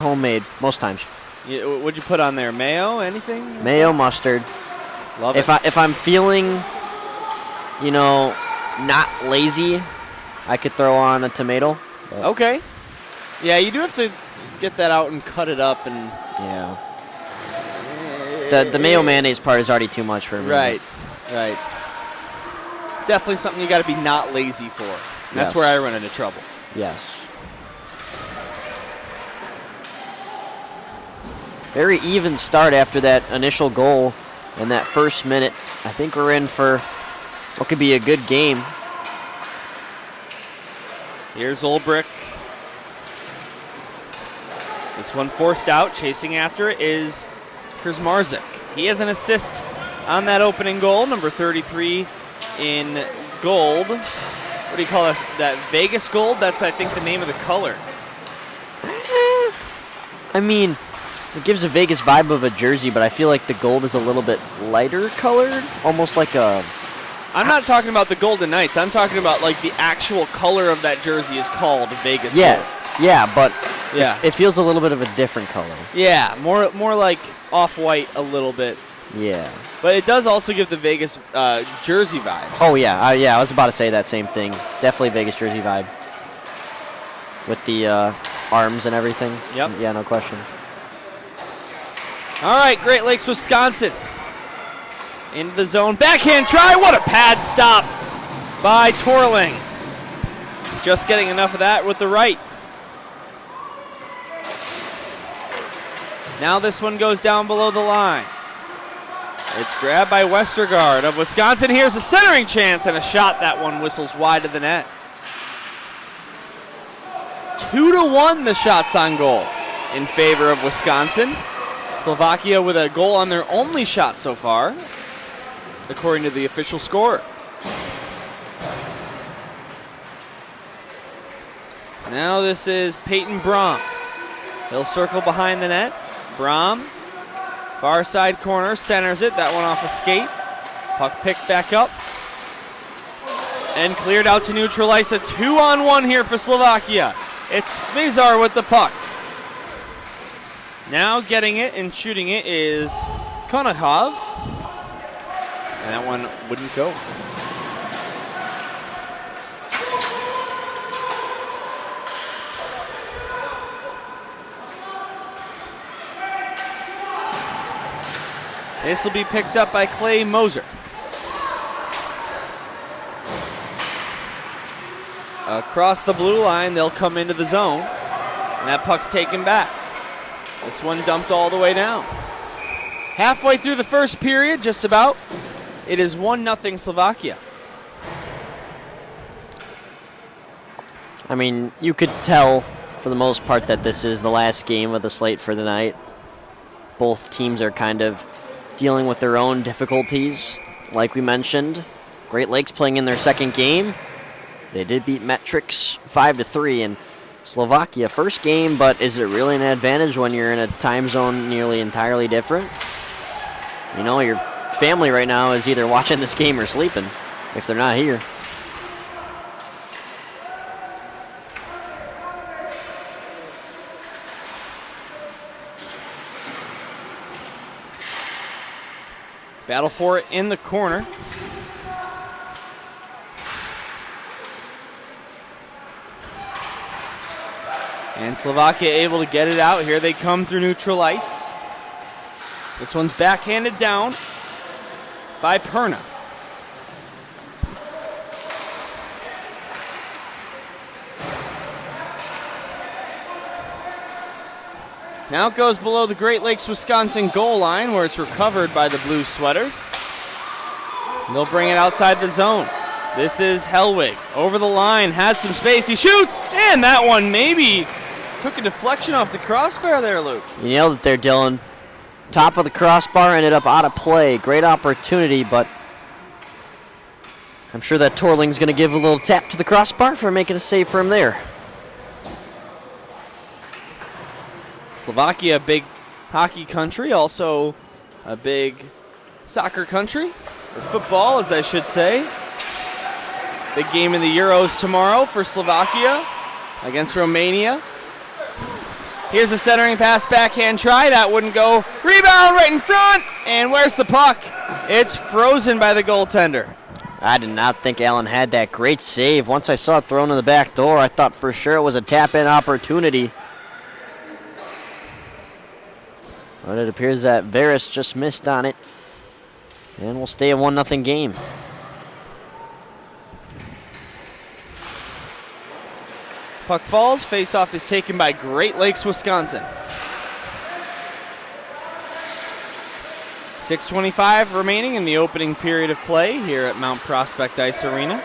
homemade most times. What'd you put on there? Mayo? Anything? Mayo, mustard. Love it. If I'm feeling, not lazy, I could throw on a tomato. Okay. Yeah, you do have to get that out and cut it up and. Yeah. The mayo mayonnaise part is already too much for me. Right. It's definitely something you got to be not lazy for. And that's where I run into trouble. Yes. Very even start after that initial goal in that first minute. I think we're in for what could be a good game. Here's Ulbrich. This one forced out. Chasing after it is Krzmarzik. He has an assist on that opening goal, number 33 in gold. What do you call this? That Vegas gold? That's, I think, the name of the color. I mean, it gives a Vegas vibe of a jersey, but I feel like the gold is a little bit lighter colored, almost like a... I'm not talking about the Golden Knights. I'm talking about, like, the actual color of that jersey is called Vegas gold. Yeah, but yeah. It feels a little bit of a different color. Yeah, more like off-white a little bit. Yeah. But it does also give the Vegas jersey vibes. Oh, yeah. I was about to say that same thing. Definitely Vegas jersey vibe. With the arms and everything. Yep. Yeah, no question. All right, Great Lakes, Wisconsin. Into the zone. Backhand try. What a pad stop by Torling. Just getting enough of that with the right. Now this one goes down below the line. It's grabbed by Westergaard of Wisconsin. Here's a centering chance and a shot. That one whistles wide of the net. 2-1 the shots on goal in favor of Wisconsin. Slovakia with a goal on their only shot so far, according to the official score. Now this is Peyton Braum. He'll circle behind the net. Braum, far side corner, centers it. That one off a skate. Puck picked back up. And cleared out to neutral ice. A 2-on-1 here for Slovakia. It's Mizar with the puck. Now getting it and shooting it is Konachov. And that one wouldn't go. This will be picked up by Clay Moser. Across the blue line, they'll come into the zone. And that puck's taken back. This one dumped all the way down. Halfway through the first period, just about. It is 1-0 Slovakia. I mean, you could tell for the most part that this is the last game of the slate for the night. Both teams are kind of dealing with their own difficulties. Like we mentioned, Great Lakes playing in their second game. They did beat Metrics 5-3, and Slovakia first game, but is it really an advantage when you're in a time zone nearly entirely different? Your family right now is either watching this game or sleeping if they're not here. Battle for it in the corner. And Slovakia able to get it out. Here they come through neutral ice. This one's backhanded down by Perna. Now it goes below the Great Lakes, Wisconsin goal line where it's recovered by the blue sweaters. And they'll bring it outside the zone. This is Hellwig. Over the line, has some space. He shoots, and that one maybe took a deflection off the crossbar there, Luke. You nailed it there, Dylan. Top of the crossbar, ended up out of play. Great opportunity, but I'm sure that Torling's going to give a little tap to the crossbar for making a save for him there. Slovakia, a big hockey country, also a big soccer country, or football, as I should say. Big game in the Euros tomorrow for Slovakia against Romania. Here's a centering pass, backhand try. That wouldn't go. Rebound right in front. And where's the puck? It's frozen by the goaltender. I did not think Allen had that great save. Once I saw it thrown in the back door, I thought for sure it was a tap-in opportunity. But it appears that Veras just missed on it. And we'll stay a 1-0 game. Puck falls. Face-off is taken by Great Lakes, Wisconsin. 6:25 remaining in the opening period of play here at Mount Prospect Ice Arena.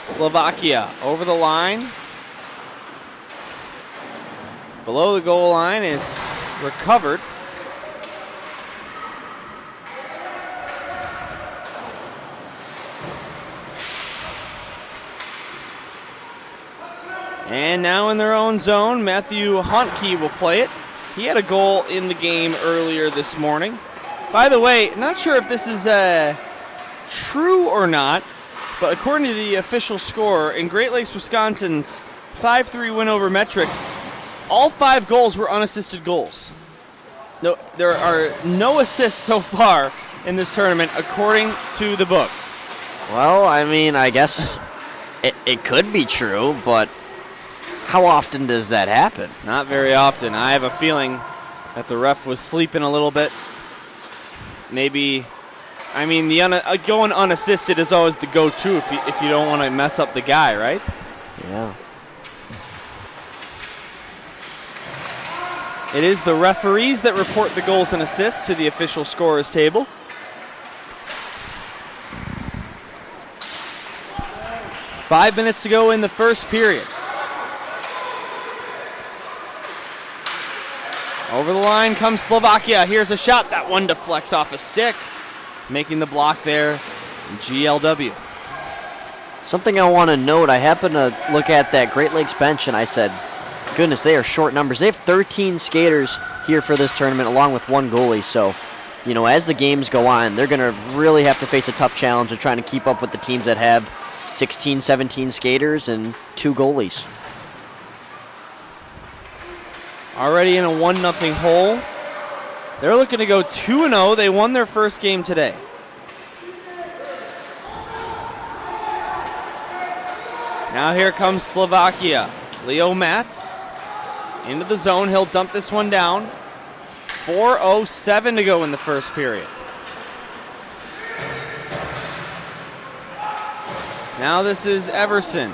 Slovakia over the line. Below the goal line, it's recovered. And now in their own zone, Matthew Huntke will play it. He had a goal in the game earlier this morning. By the way, not sure if this is true or not, but according to the official score, in Great Lakes, Wisconsin's 5-3 win over Metrics, all 5 goals were unassisted goals. No, there are no assists so far in this tournament, according to the book. Well, I mean, I guess it could be true, but how often does that happen? Not very often. I have a feeling that the ref was sleeping a little bit. Maybe, I mean, going unassisted is always the go-to if you don't want to mess up the guy, right? Yeah. It is the referees that report the goals and assists to the official scorers table. Five minutes to go in the first period. Over the line comes Slovakia. Here's a shot. That one deflects off a stick, making the block there, GLW. Something I want to note, I happened to look at that Great Lakes bench and I said, goodness, they are short numbers. They have 13 skaters here for this tournament along with 1 goalie. So, you know, as the games go on, they're going to really have to face a tough challenge of trying to keep up with the teams that have 16, 17 skaters and 2 goalies. Already in a 1-0 hole. They're looking to go 2-0. They won their first game today. Now here comes Slovakia. Leo Matz into the zone. He'll dump this one down. 4:07 to go in the first period. Now this is Everson.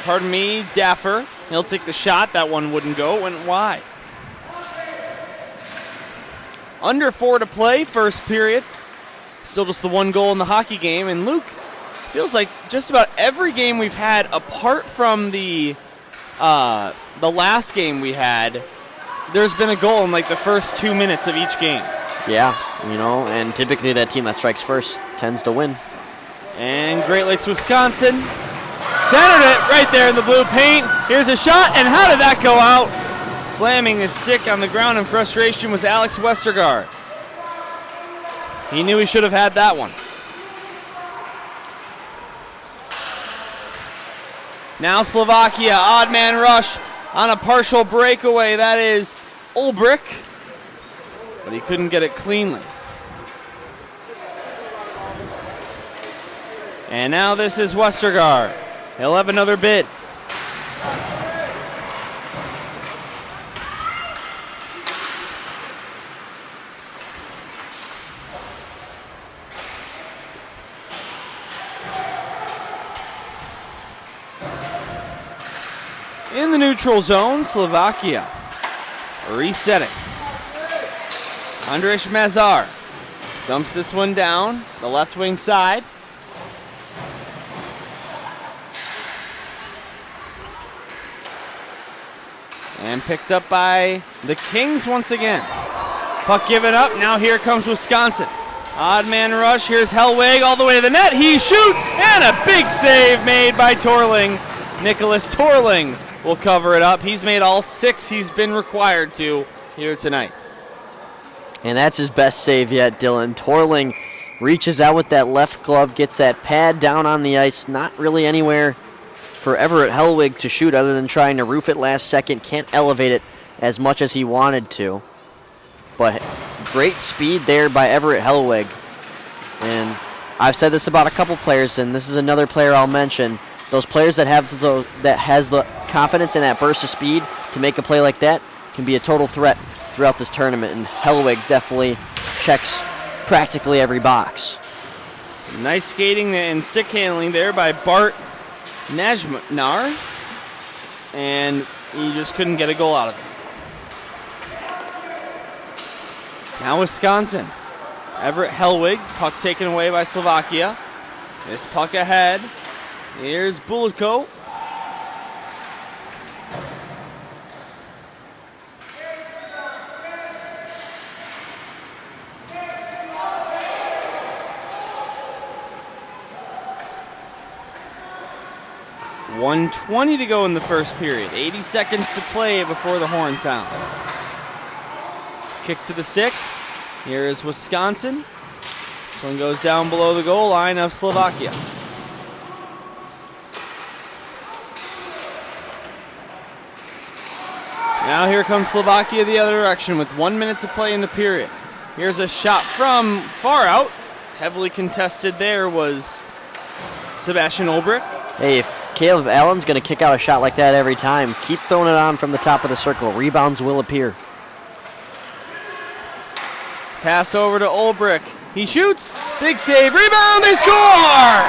Pardon me, Daffer. He'll take the shot. That one wouldn't go. It went wide. Under 4 to play, first period. Still just the 1 goal in the hockey game. And Luke, feels like just about every game we've had, apart from the last game we had, there's been a goal in like the first 2 minutes of each game. Yeah, you know, and typically that team that strikes first tends to win. And Great Lakes, Wisconsin centered it right there in the blue paint. Here's a shot, and how did that go out? Slamming his stick on the ground in frustration was Alex Westergaard. He knew he should have had that one. Now Slovakia, odd man rush on a partial breakaway. That is Ulbrich, but he couldn't get it cleanly. And now this is Westergaard. He'll have another bid. In the neutral zone, Slovakia resetting. Andrej Mazar dumps this one down the left wing side. And picked up by the Kings once again. Puck given up. Now here comes Wisconsin. Odd man rush. Here's Hellweg all the way to the net. He shoots, and a big save made by Torling. Nicholas Torling will cover it up. He's made all 6 he's been required to here tonight. And that's his best save yet, Dylan. Torling reaches out with that left glove, gets that pad down on the ice, not really anywhere for Everett Hellwig to shoot other than trying to roof it last second. Can't elevate it as much as he wanted to. But great speed there by Everett Hellwig. And I've said this about a couple players, and this is another player I'll mention. Those players that has the confidence and that burst of speed to make a play like that can be a total threat throughout this tournament, and Hellwig definitely checks practically every box. Nice skating and stick handling there by Bart Najmar, and he just couldn't get a goal out of it. Now Wisconsin. Everett Hellwig, puck taken away by Slovakia. This puck ahead. Here's Bulatko. .120 to go in the first period. 80 seconds to play before the horn sounds. Kick to the stick. Here is Wisconsin. This one goes down below the goal line of Slovakia. Now here comes Slovakia the other direction with 1 minute to play in the period. Here's a shot from far out. Heavily contested there was Sebastian Olbrich. Hey, if Caleb Allen's going to kick out a shot like that every time, keep throwing it on from the top of the circle. Rebounds will appear. Pass over to Olbrich. He shoots. Big save. Rebound. They score!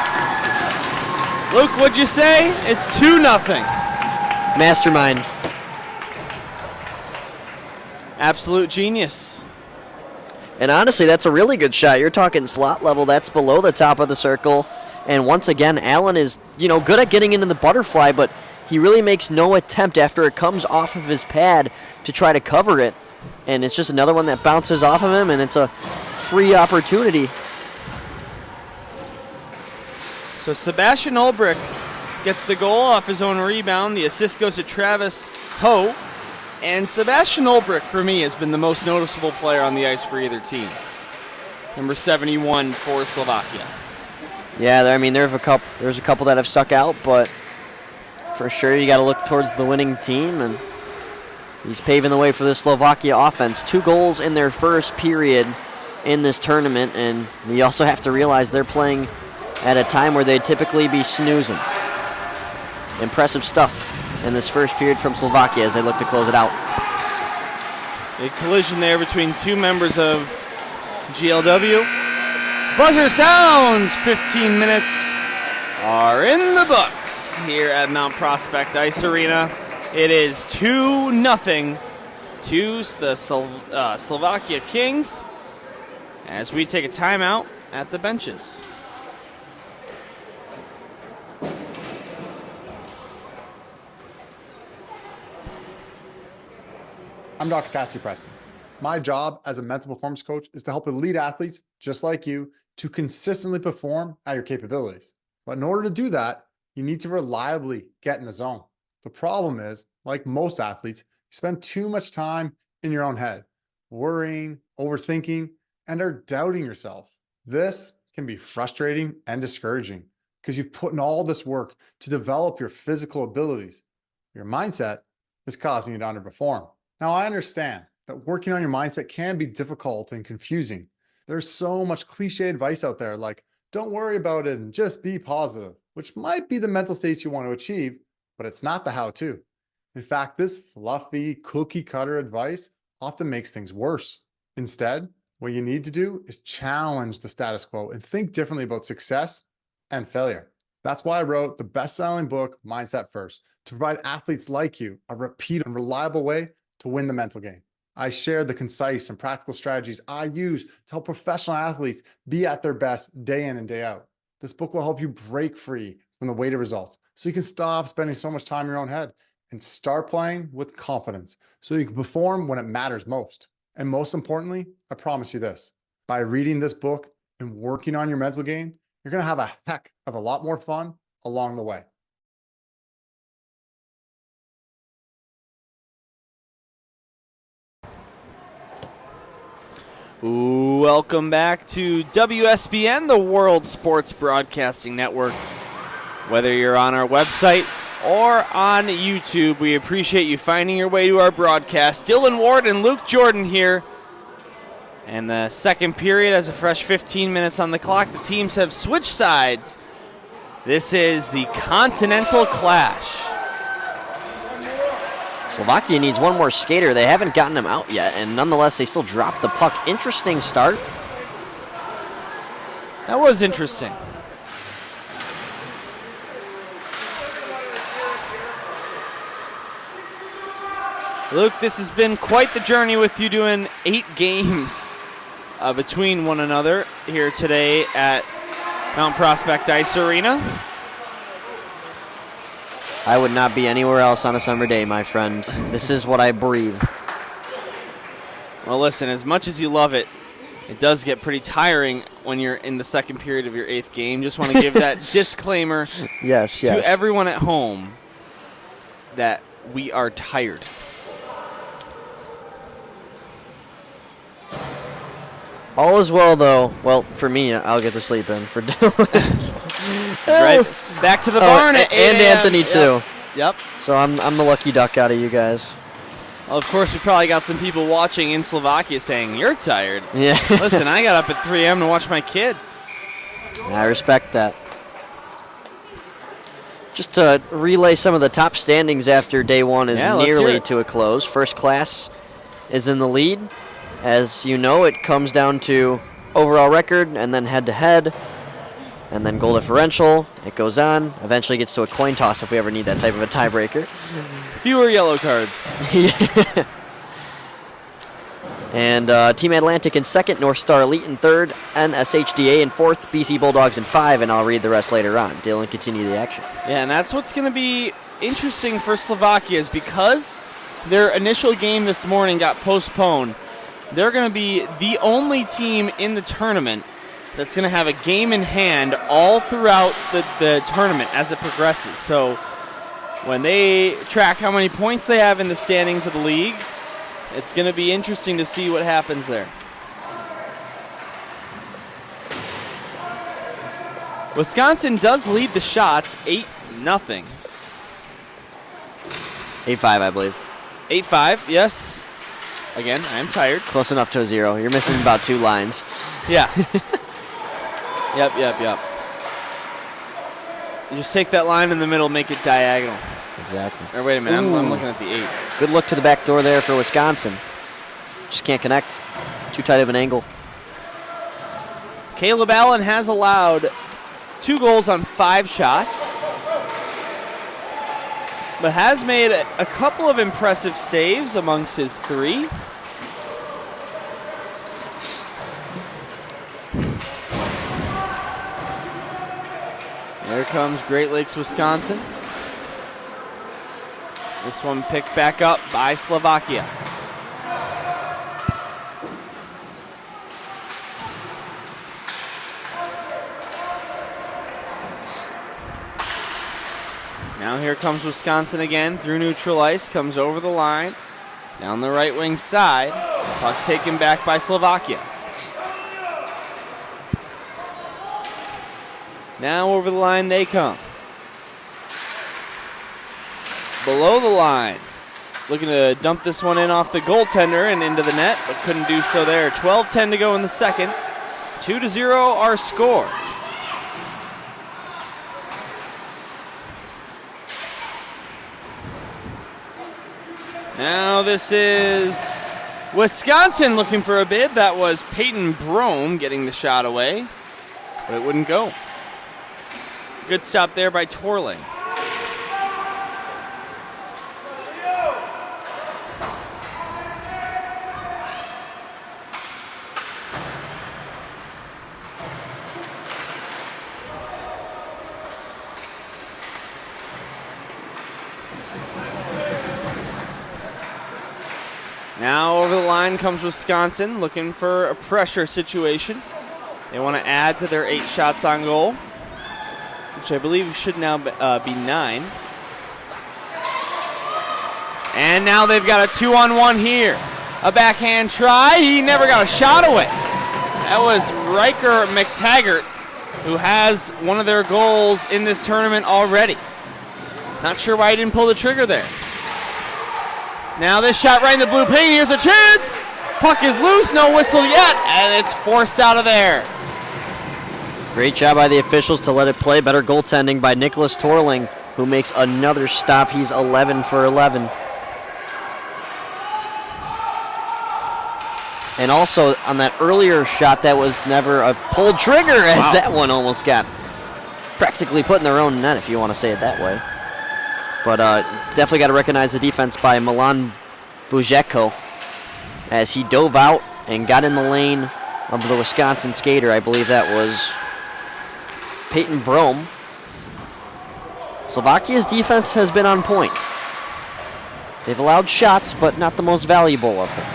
Luke, what'd you say? It's 2-0. Mastermind. Absolute genius. And honestly, that's a really good shot. You're talking slot level. That's below the top of the circle. And once again, Allen is, good at getting into the butterfly, but he really makes no attempt after it comes off of his pad to try to cover it. And it's just another one that bounces off of him, and it's a free opportunity. So Sebastian Olbrich gets the goal off his own rebound. The assist goes to Travis Ho. And Sebastian Olbrich, for me, has been the most noticeable player on the ice for either team. Number 71 for Slovakia. Yeah, there's a couple that have stuck out, but for sure you got to look towards the winning team, and he's paving the way for the Slovakia offense. 2 goals in their first period in this tournament, and you also have to realize they're playing at a time where they'd typically be snoozing. Impressive stuff in this first period from Slovakia as they look to close it out. A collision there between two members of GLW. Buzzer sounds. 15 minutes are in the books here at Mount Prospect Ice Arena. It is 2-0 to the Slovakia Kings as we take a timeout at the benches. I'm Dr. Cassidy Preston. My job as a mental performance coach is to help elite athletes just like you to consistently perform at your capabilities. But in order to do that, you need to reliably get in the zone. The problem is, like most athletes, you spend too much time in your own head, worrying, overthinking, and are doubting yourself. This can be frustrating and discouraging because you've put in all this work to develop your physical abilities. Your mindset is causing you to underperform. Now, I understand that working on your mindset can be difficult and confusing. There's so much cliche advice out there like, don't worry about it and just be positive, which might be the mental states you want to achieve, but it's not the how-to. In fact, this fluffy, cookie-cutter advice often makes things worse. Instead, what you need to do is challenge the status quo and think differently about success and failure. That's why I wrote the best-selling book, Mindset First, to provide athletes like you a repeat and reliable way to win the mental game. I share the concise and practical strategies I use to help professional athletes be at their best day in and day out. This book will help you break free from the weight of results so you can stop spending so much time in your own head and start playing with confidence so you can perform when it matters most. And most importantly, I promise you this, by reading this book and working on your mental game, you're going to have a heck of a lot more fun along the way. Welcome back to WSBN, the World Sports Broadcasting Network. Whether you're on our website or on YouTube. We appreciate you finding your way to our broadcast. Dylan Ward and Luke Jordan here. And the second period has a fresh 15 minutes on the clock. The teams have switched sides. This is the Continental Clash. Slovakia needs one more skater. They haven't gotten him out yet, and nonetheless, they still dropped the puck. Interesting start. That was interesting. Luke, this has been quite the journey with you doing 8 games between one another here today at Mount Prospect Ice Arena. I would not be anywhere else on a summer day, my friend. This is what I breathe. Well, listen, as much as you love it, it does get pretty tiring when you're in the second period of your 8th game. Just want to give that disclaimer yes. to everyone at home that we are tired. All is well, though. Well, for me, I'll get to sleep in. For Dylan. Right back to the barn at 8 and a.m. Anthony, too. Yep. So I'm the lucky duck out of you guys. Well, of course, we probably got some people watching in Slovakia saying, you're tired. Yeah. Listen, I got up at 3 a.m. to watch my kid. I respect that. Just to relay some of the top standings after day one is nearly to a close. First Class is in the lead. As you know, it comes down to overall record and then head-to-head and then goal differential. It goes on. Eventually gets to a coin toss if we ever need that type of a tiebreaker. Fewer yellow cards. And Team Atlantic in second, North Star Elite in third, NSHDA in fourth, BC Bulldogs in 5, and I'll read the rest later on. Dylan, continue the action. Yeah, and that's what's going to be interesting for Slovakia is because their initial game this morning got postponed, they're going to be the only team in the tournament that's going to have a game in hand all throughout the tournament as it progresses. So when they track how many points they have in the standings of the league, it's going to be interesting to see what happens there. Wisconsin does lead the shots 8-0. 8-5, I believe. 8-5, yes. Again, I am tired. Close enough to a 0. You're missing about 2 lines. Yeah. Yep. You just take that line in the middle, make it diagonal. Exactly. Or wait a minute, I'm looking at the 8. Good look to the back door there for Wisconsin. Just can't connect. Too tight of an angle. Caleb Allen has allowed 2 goals on 5 shots, but has made a couple of impressive saves amongst his 3. There comes Great Lakes, Wisconsin. This one picked back up by Slovakia. Now here comes Wisconsin again through neutral ice, comes over the line, down the right wing side. Puck taken back by Slovakia. Now over the line they come. Below the line. Looking to dump this one in off the goaltender and into the net, but couldn't do so there. 12:10 to go in the second. 2-0 our score. Now this is Wisconsin looking for a bid. That was Peyton Brome getting the shot away, but it wouldn't go. Good stop there by Torling. Now over the line comes Wisconsin, looking for a pressure situation. They want to add to their 8 shots on goal, which I believe should now be 9. And now they've got a 2-on-1 here. A backhand try. He never got a shot away. That was Riker McTaggart, who has one of their goals in this tournament already. Not sure why he didn't pull the trigger there. Now this shot right in the blue paint. Here's a chance. Puck is loose. No whistle yet. And it's forced out of there. Great job by the officials to let it play. Better goaltending by Nicholas Torling, who makes another stop. He's 11 for 11. And also on that earlier shot, that was never a pulled trigger, as that one almost got practically put in their own net, if you want to say it that way. But definitely got to recognize the defense by Milan Bujeko as he dove out and got in the lane of the Wisconsin skater. I believe that was Peyton Brome. Slovakia's defense has been on point. They've allowed shots, but not the most valuable of them.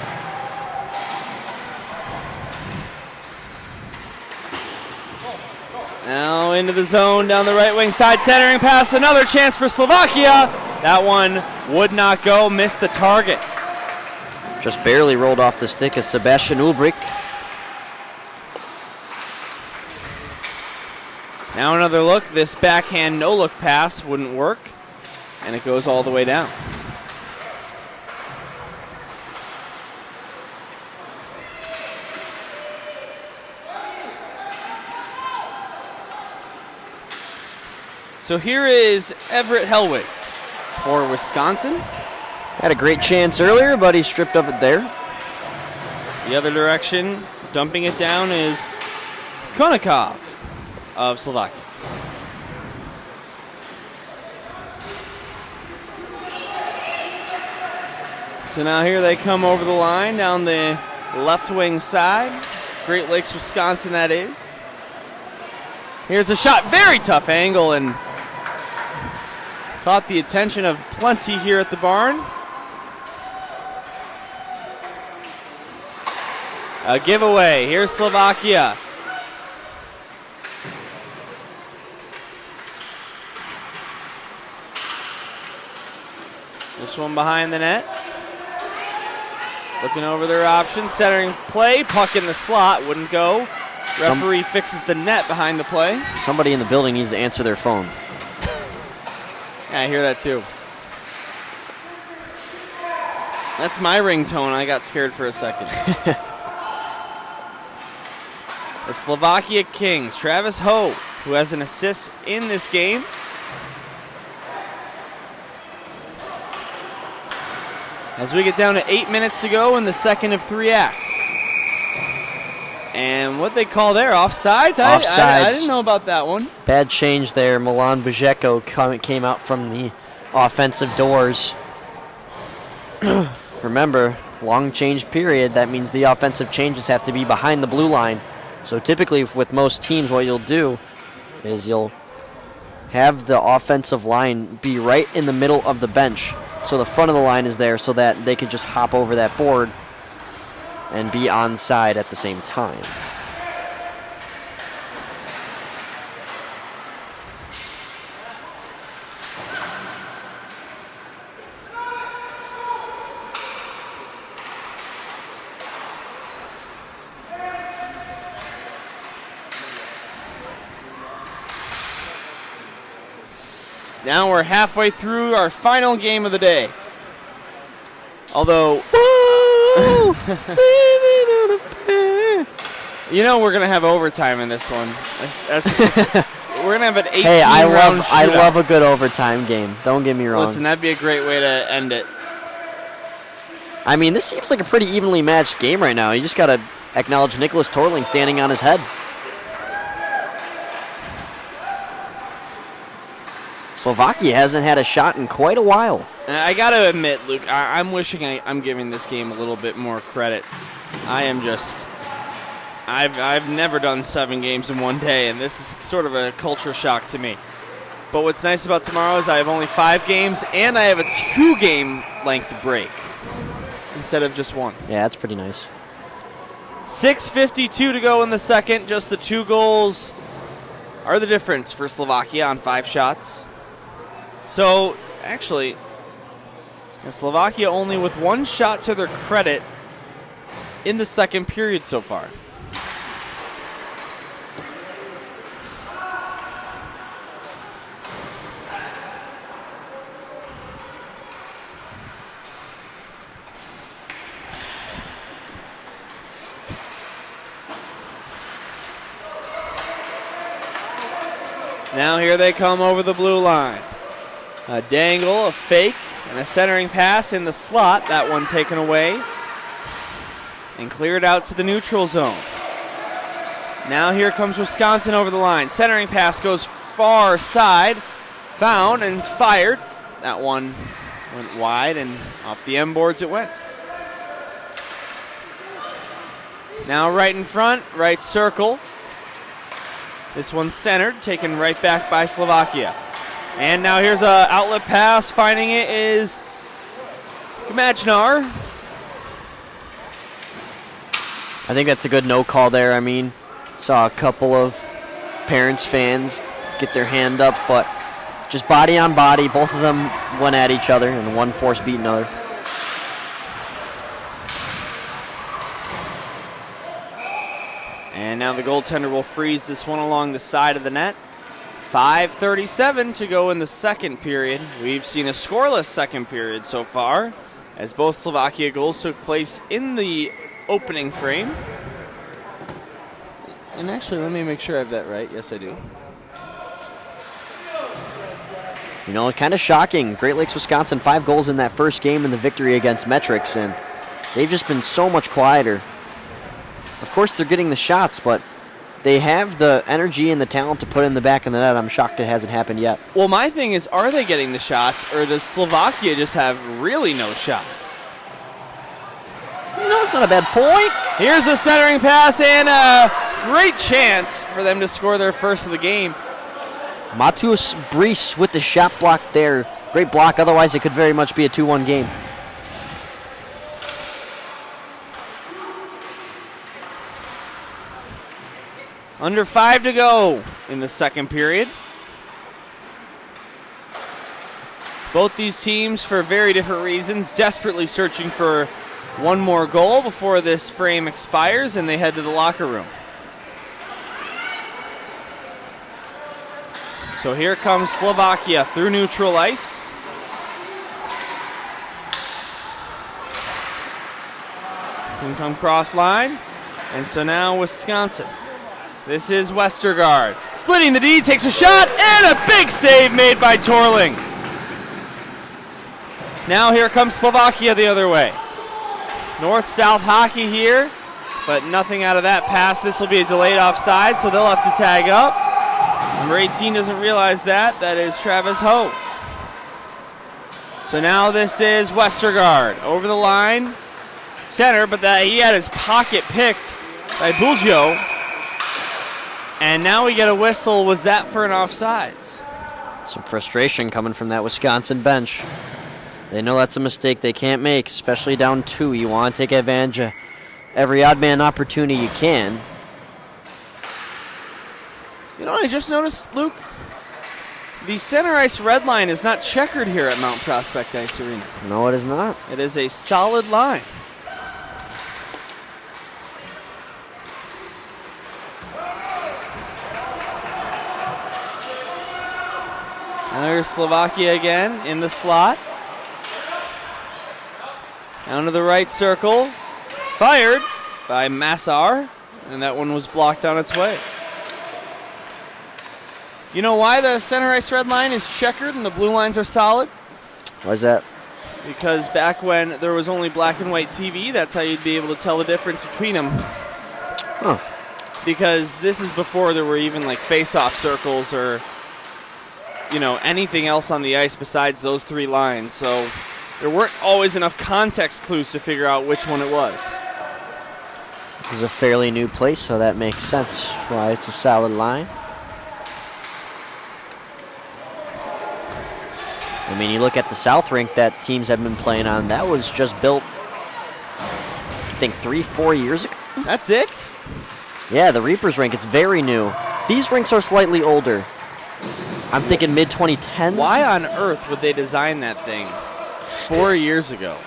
Now into the zone, down the right wing side, centering pass, another chance for Slovakia. That one would not go, missed the target. Just barely rolled off the stick of Sebastian Ulbrich. Now another look, this backhand no-look pass wouldn't work, and it goes all the way down. So here is Everett Hellwig for Wisconsin. Had a great chance earlier, but he stripped of it there. The other direction, dumping it down, is Konikov of Slovakia. So now here they come over the line down the left wing side. Great Lakes, Wisconsin, that is. Here's a shot, very tough angle, and caught the attention of plenty here at the barn. A giveaway. Here's Slovakia. This one behind the net. Looking over their options. Centering play. Puck in the slot. Wouldn't go. Referee fixes the net behind the play. Somebody in the building needs to answer their phone. Yeah, I hear that too. That's my ringtone. I got scared for a second. The Slovakia Kings, Travis Ho, who has an assist in this game. As we get down to 8 minutes to go in the second of 3 acts. And what they call there, offsides? I didn't know about that one. Bad change there. Milan Bujeko came out from the offensive doors. Remember, long change period. That means the offensive changes have to be behind the blue line. So typically with most teams, what you'll do is you'll have the offensive line be right in the middle of the bench. So the front of the line is there so that they can just hop over that board and be onside at the same time. Now we're halfway through our final game of the day. Although, you know we're gonna have overtime in this one. We're gonna have an 18 Hey, round I love a good overtime game. Don't get me wrong. Listen, that'd be a great way to end it. I mean, this seems like a pretty evenly matched game right now. You just gotta acknowledge Nicholas Torling standing on his head. Slovakia hasn't had a shot in quite a while. I got to admit, Luke, I'm wishing I'm giving this game a little bit more credit. I've never done 7 games in one day, and this is sort of a culture shock to me. But what's nice about tomorrow is I have only 5 games, and I have a 2-game length break instead of just 1. Yeah, that's pretty nice. 6:52 to go in the second. Just the 2 goals are the difference for Slovakia on 5 shots. So, actually, Slovakia only with 1 shot to their credit in the second period so far. Now here they come over the blue line. A dangle, a fake, and a centering pass in the slot. That one taken away and cleared out to the neutral zone. Now here comes Wisconsin over the line. Centering pass goes far side. Found and fired. That one went wide and off the M boards it went. Now right in front, right circle. This one's centered, taken right back by Slovakia. And now here's an outlet pass. Finding it is Kamajnar. I think that's a good no call there. I mean, saw a couple of parents, fans get their hand up, but just body on body, both of them went at each other, and one force beat another. And now the goaltender will freeze this one along the side of the net. 5:37 to go in the second period. We've seen a scoreless second period so far, as both Slovakia goals took place in the opening frame. And actually, let me make sure I have that right. Yes, I do. You know, kind of shocking. Great Lakes, Wisconsin, 5 goals in that first game in the victory against Metrics, and they've just been so much quieter. Of course, they're getting the shots, but they have the energy and the talent to put in the back of the net. I'm shocked it hasn't happened yet. Well, my thing is, are they getting the shots, or does Slovakia just have really no shots? You know, it's not a bad point. Here's a centering pass and a great chance for them to score their first of the game. Matus Brees with the shot block there. Great block, otherwise it could very much be a 2-1 game. Under 5 to go in the second period. Both these teams, for very different reasons, desperately searching for one more goal before this frame expires and they head to the locker room. So here comes Slovakia through neutral ice. Can come cross line. And so now Wisconsin. This is Westergaard. Splitting the D, takes a shot, and a big save made by Torling. Now here comes Slovakia the other way. North-south hockey here, but nothing out of that pass. This will be a delayed offside, so they'll have to tag up. Number 18 doesn't realize that. That is Travis Ho. So now this is Westergaard. Over the line. Center, but he had his pocket picked by Bulgio. And now we get a whistle. Was that for an offsides? Some frustration coming from that Wisconsin bench. They know that's a mistake they can't make, especially down 2. You want to take advantage of every odd man opportunity you can. You know what I just noticed, Luke? The center ice red line is not checkered here at Mount Prospect Ice Arena. No, it is not. It is a solid line. Now there's Slovakia again in the slot. Down to the right circle. Fired by Massar. And that one was blocked on its way. You know why the center ice red line is checkered and the blue lines are solid? Why is that? Because back when there was only black and white TV, that's how you'd be able to tell the difference between them. Huh. Because this is before there were even like face-off circles or, you know, anything else on the ice besides those 3 lines. So there weren't always enough context clues to figure out which one it was. This is a fairly new place, so that makes sense why it's a solid line. I mean, you look at the South Rink that teams have been playing on, that was just built, I think, 3-4 years ago. That's it? Yeah, the Reapers Rink, it's very new. These rinks are slightly older. I'm thinking mid-2010s. Why on earth would they design that thing 4 years ago?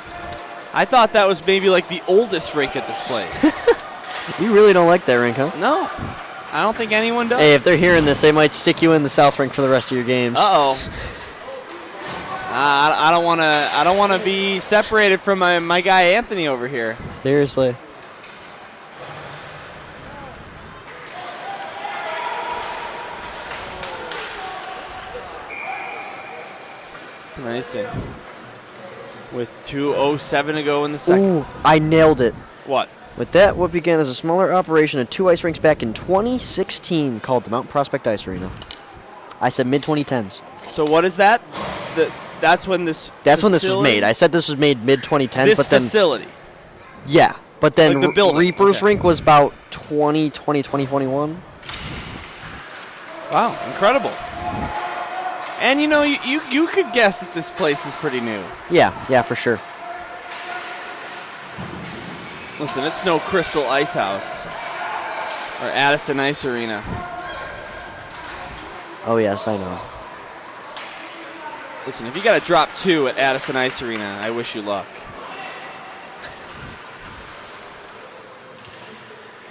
I thought that was maybe like the oldest rink at this place. You really don't like that rink, huh? No, I don't think anyone does. Hey, if they're hearing this, they might stick you in the South Rink for the rest of your games. Uh-oh. I don't want to be separated from my guy Anthony over here. Seriously. and icing. With 2:07 to go in the second. Ooh, I nailed it. What? With that, what began as a smaller operation of 2 ice rinks back in 2016 called the Mount Prospect Ice Arena. I said mid-2010s. So what is that? That's when this That's when this was made. I said this was made mid-2010s. This but then, facility. Yeah, but then Like the building. Reaper's Okay. Rink was about 2021. Wow, incredible. And you know, you could guess that this place is pretty new. Yeah, for sure. Listen, it's no Crystal Ice House or Addison Ice Arena. Oh, yes, I know. Listen, if you got to drop 2 at Addison Ice Arena, I wish you luck.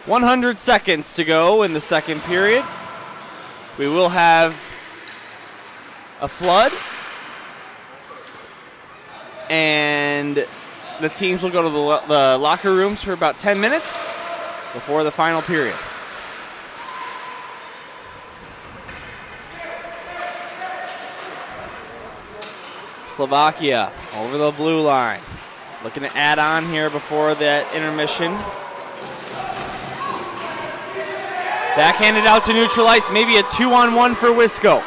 100 seconds to go in the second period. We will have a flood, and the teams will go to the locker rooms for about 10 minutes before the final period. Slovakia over the blue line. Looking to add on here before that intermission. Backhanded out to neutral ice. Maybe a 2-on-1 for Wisco.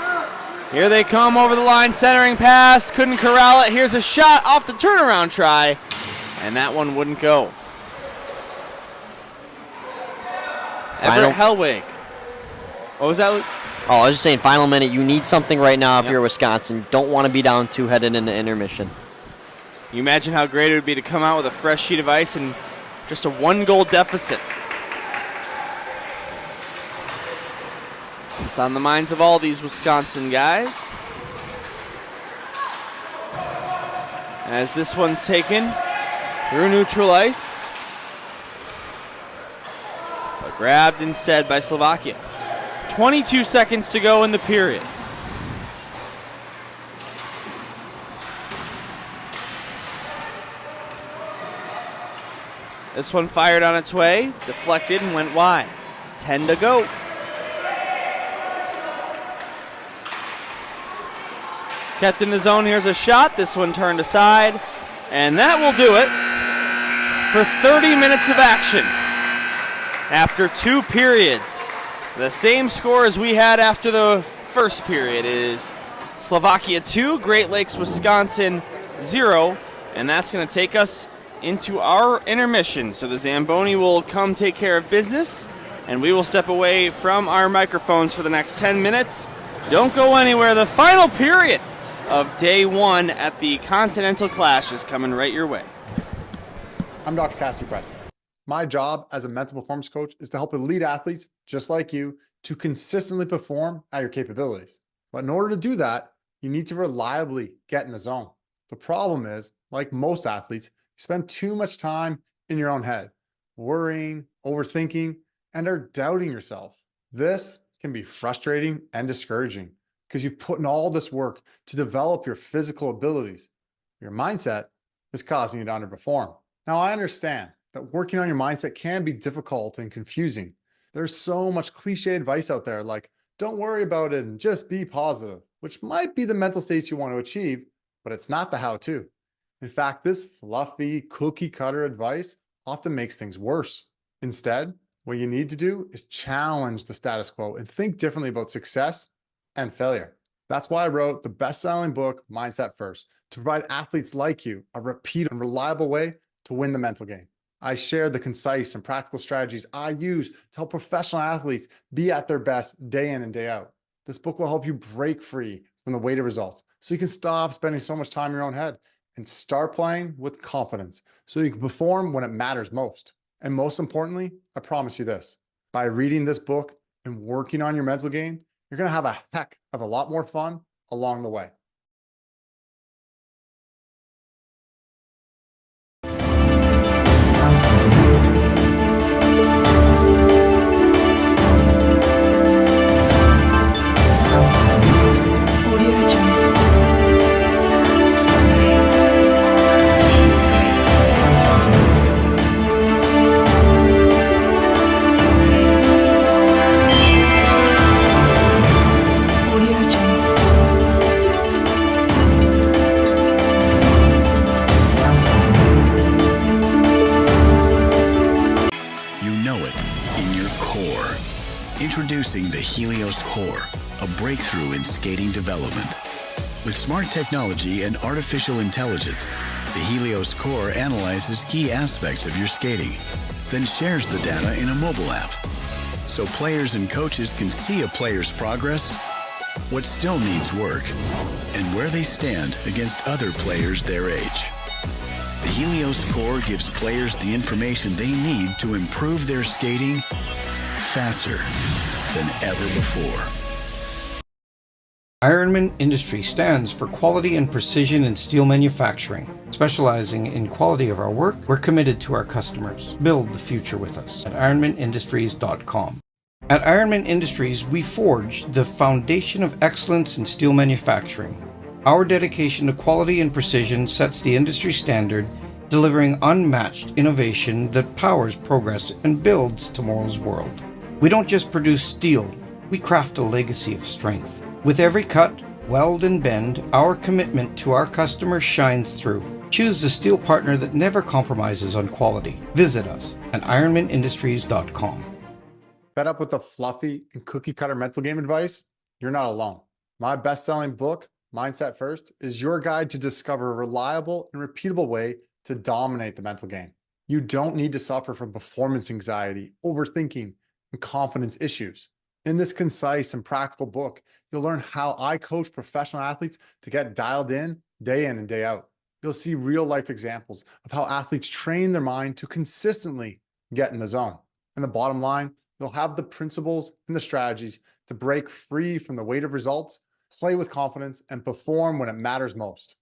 Here they come over the line. Centering pass. Couldn't corral it. Here's a shot off the turnaround try. And that one wouldn't go. Everett Hellwig. What was that, Luke? Oh, I was just saying, final minute, you need something right now if you're Wisconsin. Don't want to be down 2 headed into intermission. You imagine how great it would be to come out with a fresh sheet of ice and just a 1-goal deficit. It's on the minds of all these Wisconsin guys. As this one's taken through neutral ice, but grabbed instead by Slovakia. 22 seconds to go in the period. This one fired on its way, deflected and went wide. 10 to go. Kept in the zone, here's a shot. This one turned aside, and that will do it for 30 minutes of action. After 2 periods, the same score as we had after the first period is Slovakia 2, Great Lakes, Wisconsin 0, and that's going to take us into our intermission. So the Zamboni will come take care of business, and we will step away from our microphones for the next 10 minutes. Don't go anywhere. The final period of day 1 at the Continental Clash is coming right your way. I'm Dr. Cassie Preston. My job as a mental performance coach is to help elite athletes just like you to consistently perform at your capabilities. But in order to do that, you need to reliably get in the zone. The problem is, like most athletes, you spend too much time in your own head, worrying, overthinking, and are doubting yourself. This can be frustrating and discouraging because you've put in all this work to develop your physical abilities. Your mindset is causing you to underperform. Now, I understand that working on your mindset can be difficult and confusing. There's so much cliche advice out there like, don't worry about it and just be positive, which might be the mental state you want to achieve, but it's not the how-to. In fact, this fluffy cookie cutter advice often makes things worse. Instead, what you need to do is challenge the status quo and think differently about success and failure. That's why I wrote the best-selling book, Mindset First, to provide athletes like you a repeat and reliable way to win the mental game. I share the concise and practical strategies I use to help professional athletes be at their best day in and day out. This book will help you break free from the weight of results so you can stop spending so much time in your own head and start playing with confidence so you can perform when it matters most. And most importantly, I promise you this, by reading this book and working on your mental game, you're going to have a heck of a lot more fun along the way. Helios Core, a breakthrough in skating development. With smart technology and artificial intelligence, the Helios Core analyzes key aspects of your skating, then shares the data in a mobile app. So players and coaches can see a player's progress, what still needs work, and where they stand against other players their age. The Helios Core gives players the information they need to improve their skating faster than ever before. Ironman Industries stands for quality and precision in steel manufacturing. Specializing in quality of our work, we're committed to our customers. Build the future with us at ironmanindustries.com. At Ironman Industries, we forge the foundation of excellence in steel manufacturing. Our dedication to quality and precision sets the industry standard, delivering unmatched innovation that powers progress and builds tomorrow's world. We don't just produce steel, we craft a legacy of strength. With every cut, weld, and bend, our commitment to our customers shines through. Choose a steel partner that never compromises on quality. Visit us at ironmanindustries.com. Fed up with the fluffy and cookie cutter mental game advice? You're not alone. My best-selling book, Mindset First, is your guide to discover a reliable and repeatable way to dominate the mental game. You don't need to suffer from performance anxiety, overthinking, and confidence issues. In this concise and practical book, you'll learn how I coach professional athletes to get dialed in and day out. You'll see real life examples of how athletes train their mind to consistently get in the zone. And the bottom line, you'll have the principles and the strategies to break free from the weight of results, play with confidence, and perform when it matters most.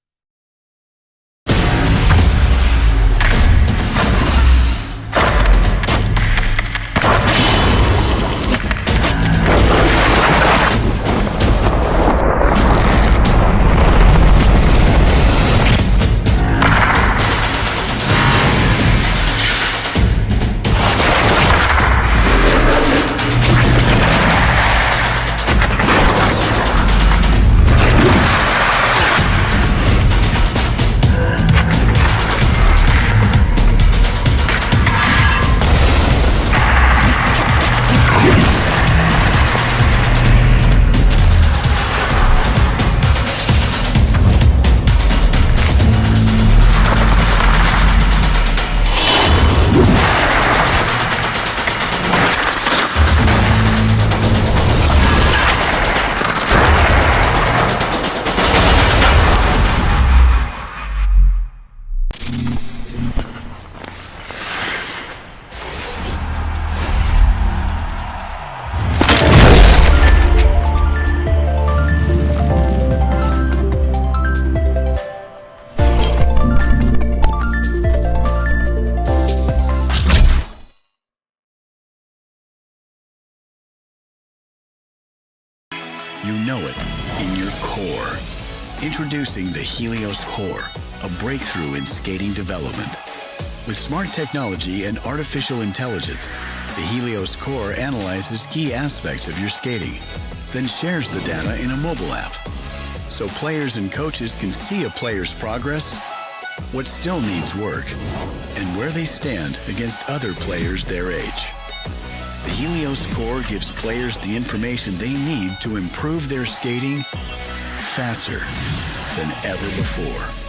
You know it in your core. Introducing the Helios Core, a breakthrough in skating development. With smart technology and artificial intelligence, the Helios Core analyzes key aspects of your skating, then shares the data in a mobile app. So players and coaches can see a player's progress, what still needs work, and where they stand against other players their age. The Helios Core gives players the information they need to improve their skating faster than ever before.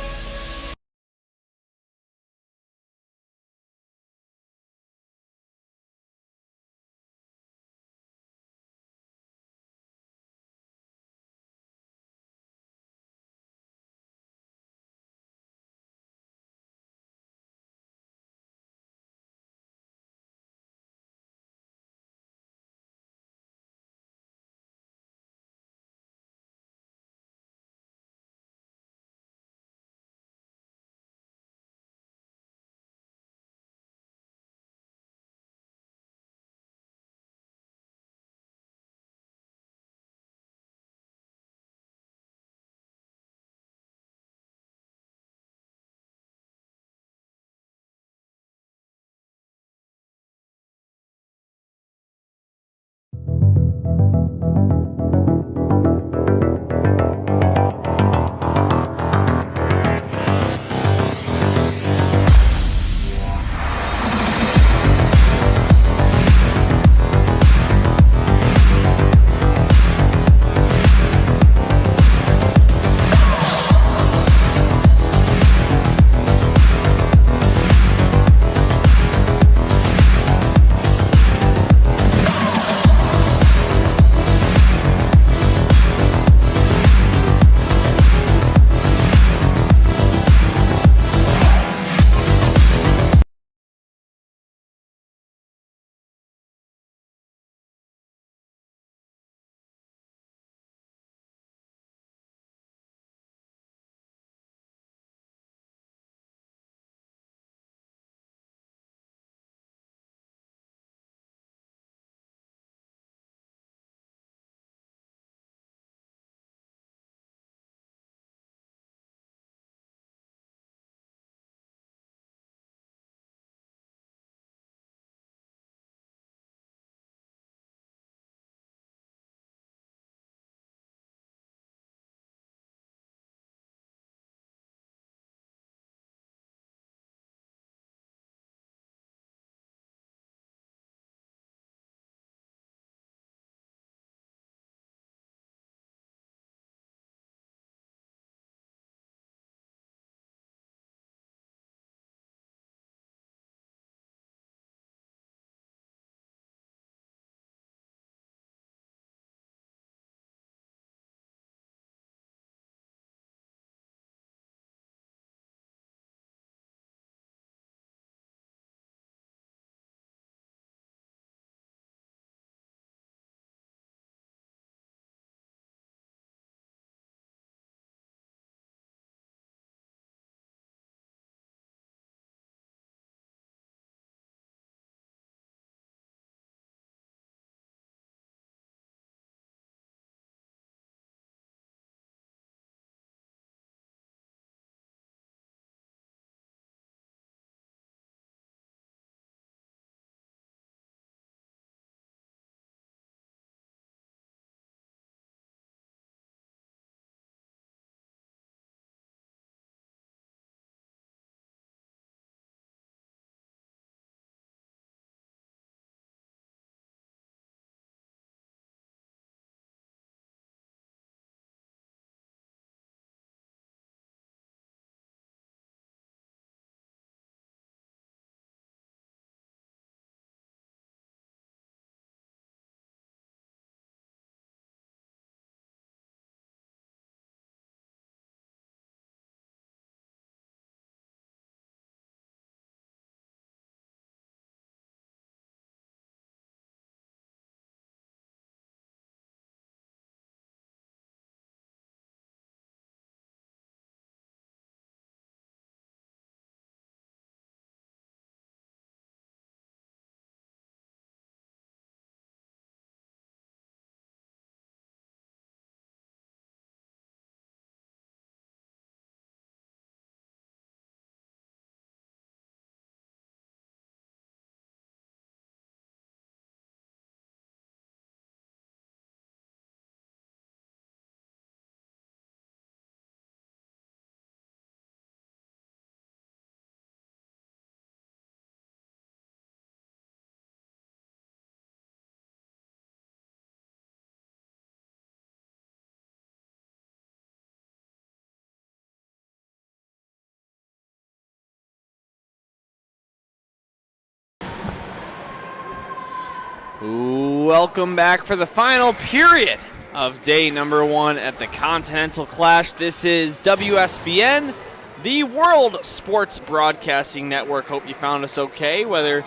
Welcome back for the final period of day number 1 at the Continental Clash. This is WSBN, the World Sports Broadcasting Network. Hope you found us okay, whether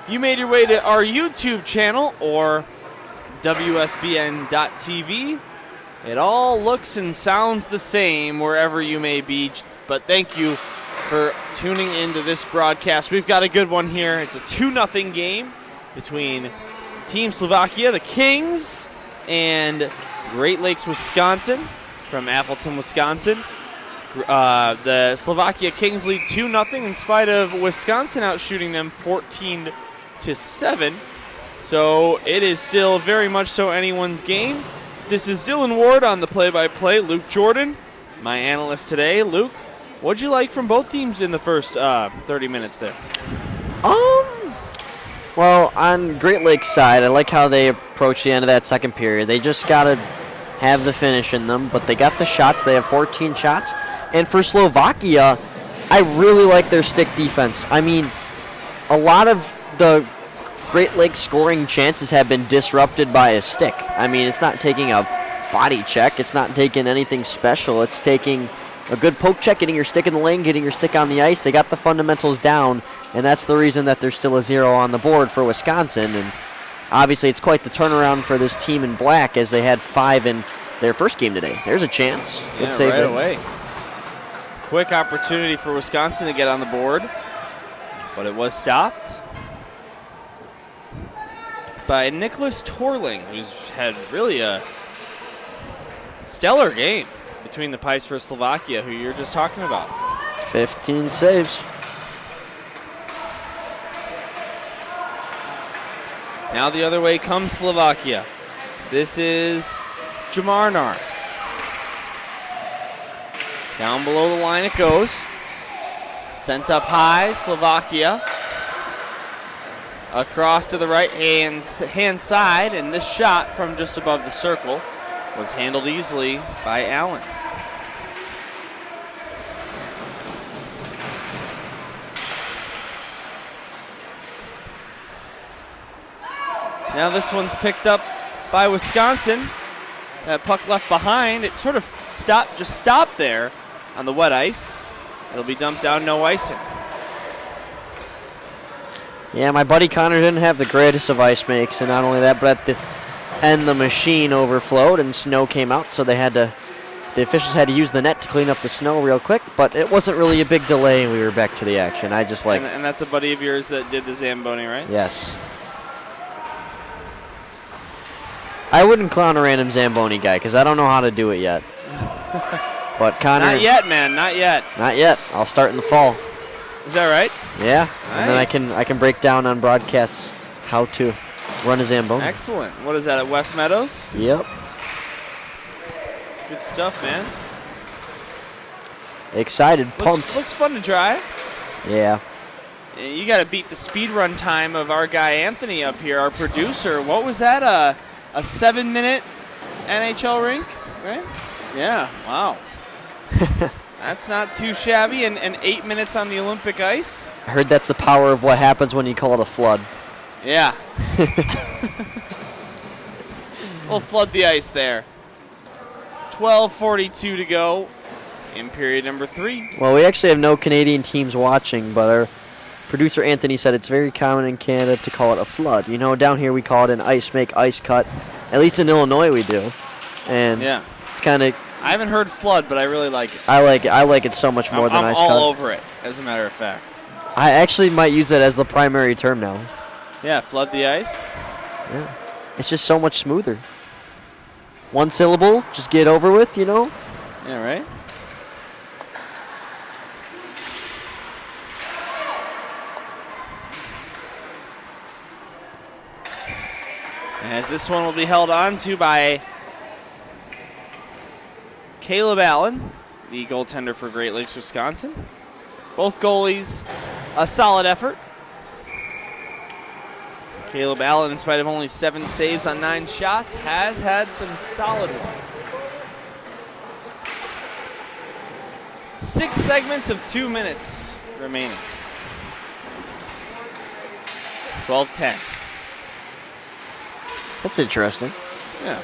you made your way to our YouTube channel or WSBN.TV. It all looks and sounds the same wherever you may be, but thank you for tuning into this broadcast. We've got a good one here. It's a 2-0 game between Team Slovakia, the Kings, and Great Lakes, Wisconsin, from Appleton, Wisconsin. The Slovakia Kings lead 2-0 in spite of Wisconsin outshooting them 14-7. So it is still very much so anyone's game. This is Dylan Ward on the play-by-play. Luke Jordan, my analyst today. Luke, what'd you like from both teams in the first 30 minutes there? Well, on Great Lakes' side, I like how they approach the end of that second period. They just got to have the finish in them, but they got the shots. They have 14 shots. And for Slovakia, I really like their stick defense. I mean, a lot of the Great Lakes scoring chances have been disrupted by a stick. I mean, it's not taking a body check. It's not taking anything special. It's taking a good poke check, getting your stick in the lane, getting your stick on the ice. They got the fundamentals down, and that's the reason that there's still a 0 on the board for Wisconsin. And obviously it's quite the turnaround for this team in black, as they had 5 in their first game today. There's a chance. Yeah, right away. Quick opportunity for Wisconsin to get on the board, but it was stopped by Nicholas Torling, who's had really a stellar game between the pipes for Slovakia, who you're just talking about. 15 saves. Now the other way comes Slovakia. This is Jamarnar. Down below the line it goes. Sent up high, Slovakia. Across to the right-hand side, and this shot from just above the circle was handled easily by Allen. Now this one's picked up by Wisconsin. That puck left behind. It sort of stopped there on the wet ice. It'll be dumped down, no icing. Yeah, my buddy Connor didn't have the greatest of ice makes, and not only that, but at the end the machine overflowed and snow came out, so the officials had to use the net to clean up the snow real quick, but it wasn't really a big delay, and we were back to the action. I just like... And that's a buddy of yours that did the Zamboni, right? Yes. I wouldn't clown a random Zamboni guy, because I don't know how to do it yet. But Connor... Not yet, man, not yet. Not yet. I'll start in the fall. Is that right? Yeah, Nice. and then I can break down on broadcasts how to run a Zamboni. Excellent. What is that, at West Meadows? Yep. Good stuff, man. Excited, pumped. Looks fun to drive. Yeah. You got to beat the speed run time of our guy Anthony up here, our producer. What was that, a 7-minute NHL rink, right? Yeah, wow. That's not too shabby, and 8 minutes on the Olympic ice. I heard that's the power of what happens when you call it a flood. Yeah. We'll flood the ice there. 12:42 to go in period number 3. Well, we actually have no Canadian teams watching, but our producer Anthony said it's very common in Canada to call it a flood. You know, down here we call it an ice make, ice cut. At least in Illinois we do. And yeah, it's kind of... I haven't heard flood, but I really like it. I like it so much more than ice cut. I'm all over it, as a matter of fact. I actually might use that as the primary term now. Yeah, flood the ice. Yeah. It's just so much smoother. One syllable, just get over with, you know? Yeah, right? As this one will be held on to by Caleb Allen, the goaltender for Great Lakes, Wisconsin. Both goalies, a solid effort. Caleb Allen, in spite of only 7 saves on 9 shots, has had some solid ones. 6 segments of 2 minutes remaining. 12-10. That's interesting. Yeah.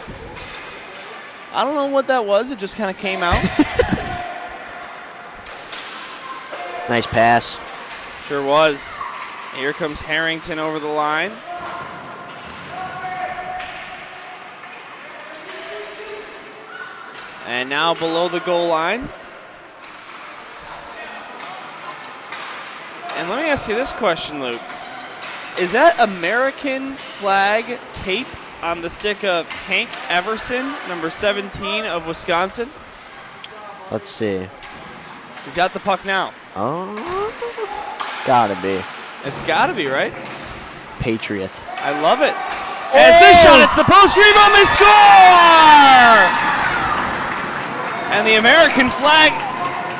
I don't know what that was. It just kind of came out. Nice pass. Sure was. Here comes Harrington over the line. And now below the goal line. And let me ask you this question, Luke. Is that American flag tape on the stick of Hank Everson, number 17 of Wisconsin? Let's see. He's got the puck now. Oh, gotta be. It's got to be, right? Patriot. I love it. As this shot, it's the post rebound, they score! And the American flag